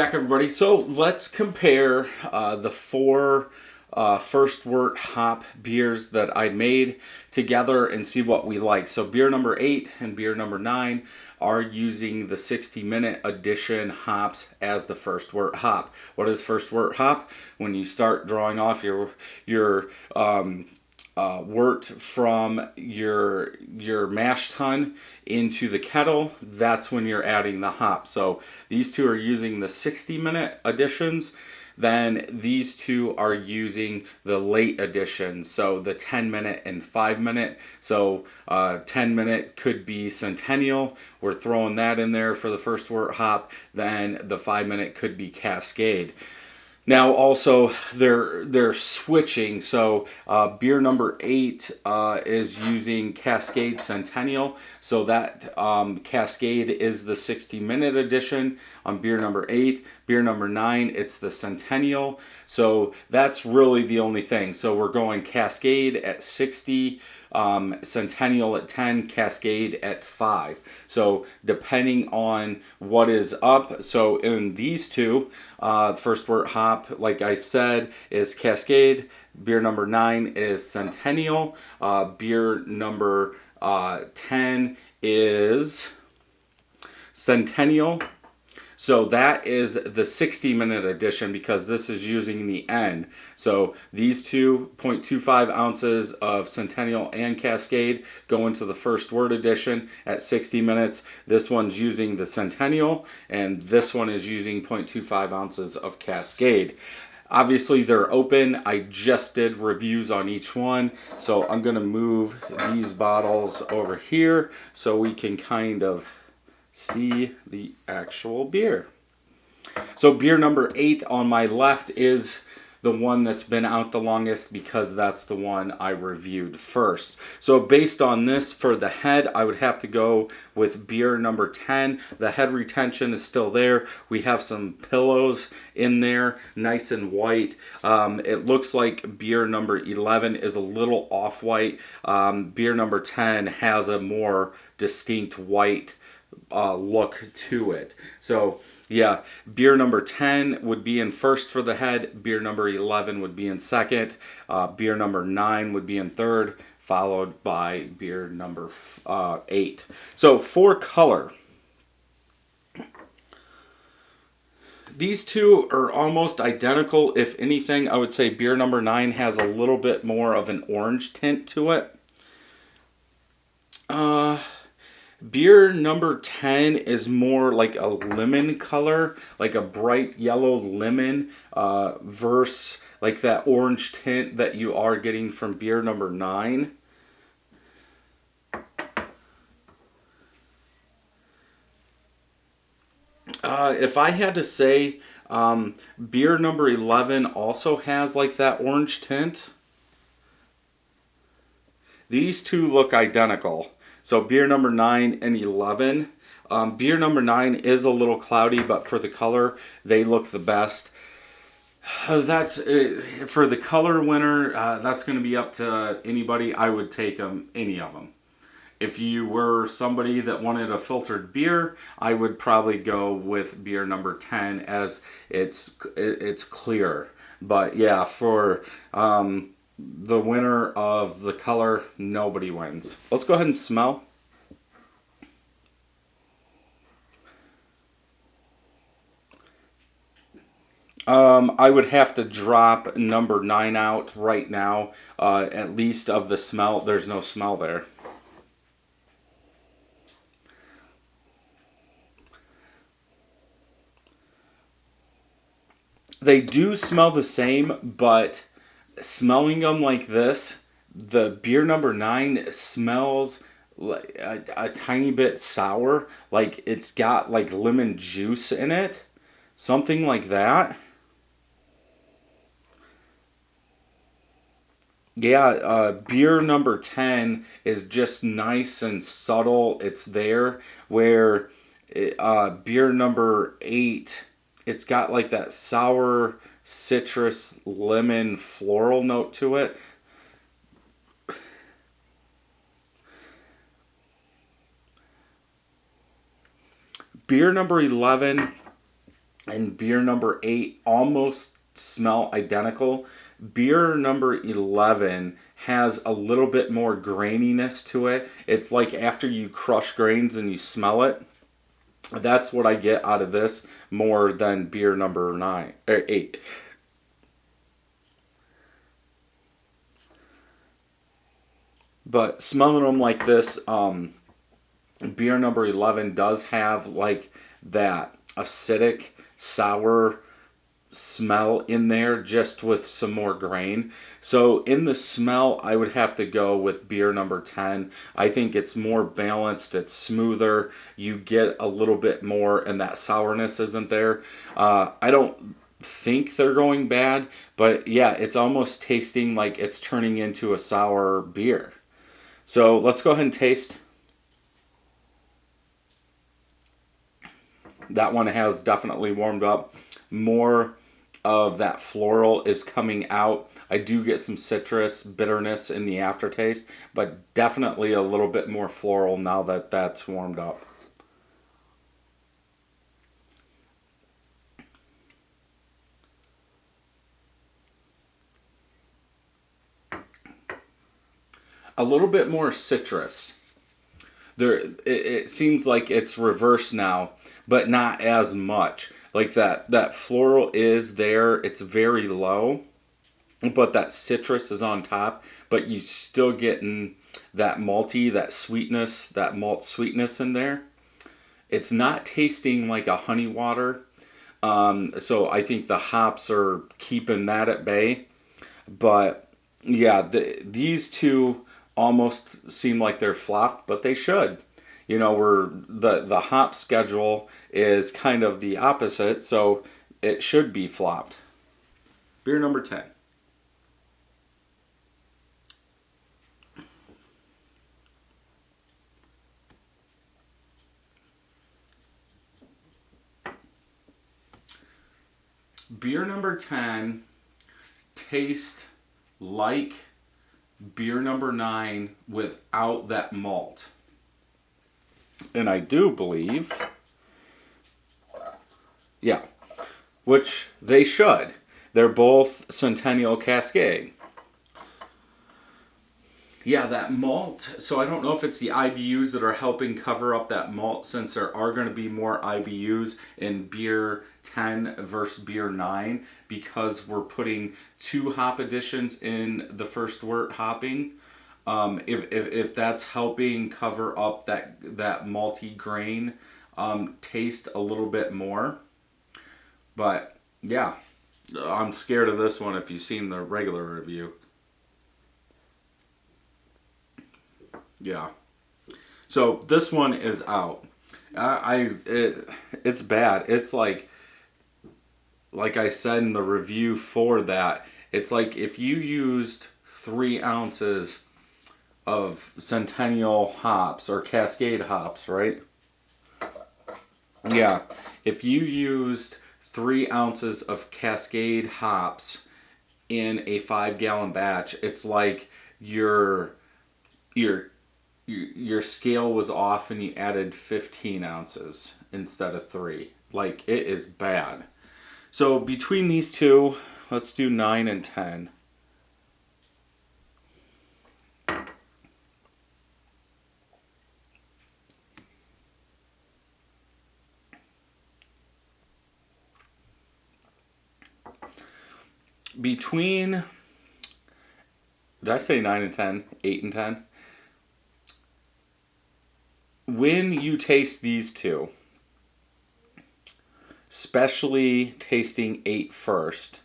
back, everybody. So let's compare the four first wort hop beers that I made together and see what we like. So beer number 8 and beer number 9 are using the 60-minute edition hops as the first wort hop. What is first wort hop? When you start drawing off your wort from your mash tun into the kettle, that's when you're adding the hop. So these two are using the 60-minute additions. Then these two are using the late additions, so the 10-minute and 5-minute. So 10-minute could be Centennial. We're throwing that in there for the first wort hop. Then the 5-minute could be Cascade. Now also they're switching, so beer number 8 is using Cascade Centennial, so that Cascade is the 60-minute edition on beer number 8. Beer number 9, it's the Centennial, so that's really the only thing. So we're going Cascade at 60, Centennial at 10, Cascade at 5. So depending on what is up, so in these two, first wort hop, like I said, is Cascade. Beer number 9 is Centennial. Beer number 10 is Centennial. So that is the 60-minute edition because this is using the N. So these two 0.25 ounces of Centennial and Cascade go into the first wort edition at 60 minutes. This one's using the Centennial, and this one is using 0.25 ounces of Cascade. Obviously, they're open. I just did reviews on each one. So I'm going to move these bottles over here so we can kind of see the actual beer. So beer number 8 on my left is the one that's been out the longest because that's the one I reviewed first. So based on this, for the head, I would have to go with beer number 10. The head retention is still there. We have some pillows in there, nice and white. It looks like beer number 11 is a little off-white. Beer number 10 has a more distinct white look to it. So yeah, beer number 10 would be in first for the head. Beer number 11 would be in second. Beer number 9 would be in third, followed by beer number 8. So for color, these two are almost identical. If anything, I would say beer number 9 has a little bit more of an orange tint to it. Beer number 10 is more like a lemon color, like a bright yellow lemon, versus like that orange tint that you are getting from beer number 9. If I had to say, beer number 11 also has like that orange tint. These two look identical. So beer number 9 and 11. Beer number 9 is a little cloudy, but for the color, they look the best. That's for the color winner. That's going to be up to anybody. I would take them, any of them. If you were somebody that wanted a filtered beer, I would probably go with beer number 10 as it's clear. But yeah, for the winner of the color, nobody wins. Let's go ahead and smell. I would have to drop number 9 out right now, at least of the smell. There's no smell there. They do smell the same, but smelling them like this, the beer number 9 smells like a tiny bit sour, like it's got like lemon juice in it, something like that. Yeah, beer number 10 is just nice and subtle. It's there where beer number 8, it's got like that sour citrus lemon floral note to it. Beer number 11 and beer number 8 almost smell identical. Beer number 11 has a little bit more graininess to it. It's like after you crush grains and you smell it. That's what I get out of this more than beer number 9 or 8. But smelling them like this, beer number 11 does have like that acidic, sour smell in there just with some more grain. So in the smell, I would have to go with beer number 10. I think it's more balanced, it's smoother, you get a little bit more, and that sourness isn't there. I don't think they're going bad, but yeah, it's almost tasting like it's turning into a sour beer. So let's go ahead and taste. That one has definitely warmed up. More of that floral is coming out. I do get some citrus bitterness in the aftertaste, but definitely a little bit more floral now that that's warmed up. A little bit more citrus. It seems like it's reversed now, but not as much. Like that floral is there. It's very low, but that citrus is on top. But you still getting that malty, that sweetness, that malt sweetness in there. It's not tasting like a honey water. So I think the hops are keeping that at bay. But yeah, these two almost seem like they're flopped, but they should. You know, we're the hop schedule is kind of the opposite, so it should be flopped. Beer number 10. Beer number 10 tastes like beer number 9 without that malt. And I do believe, yeah, which they should. They're both Centennial Cascade. Yeah, that malt. So I don't know if it's the IBUs that are helping cover up that malt, since there are going to be more IBUs in beer 10 versus beer 9, because we're putting 2 hop additions in the first wort hopping. If that's helping cover up that malty grain taste a little bit more. But yeah, I'm scared of this one if you've seen the regular review. Yeah. So this one is out. It's bad. It's like I said in the review for that. It's like if you used 3 ounces of Centennial hops or Cascade hops, right? Yeah. If you used 3 ounces of Cascade hops in a 5 gallon batch, it's like your your scale was off and you added 15 ounces instead of 3. Like, it is bad. So between these two, let's do 9 and 10. Between, did I say 9 and 10? 8 and 10? When you taste these two, especially tasting 8 first,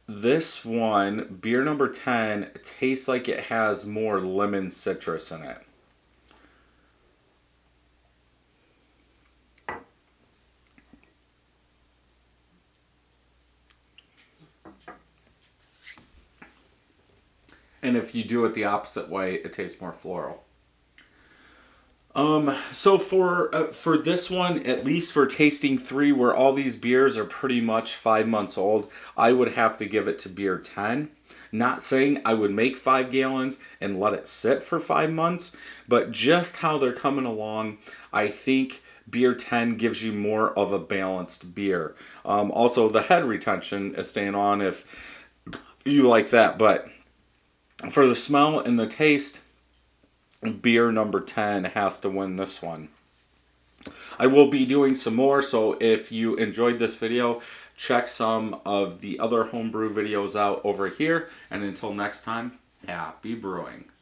this one, beer number 10, tastes like it has more lemon citrus in it. And if you do it the opposite way, it tastes more floral. So for this one, at least for tasting 3, where all these beers are pretty much 5 months old, I would have to give it to beer 10. Not saying I would make 5 gallons and let it sit for 5 months, but just how they're coming along, I think beer 10 gives you more of a balanced beer. Also, the head retention is staying on if you like that, but for the smell and the taste, beer number 10 has to win this one. I will be doing some more, so if you enjoyed this video, check some of the other homebrew videos out over here. And until next time, happy brewing.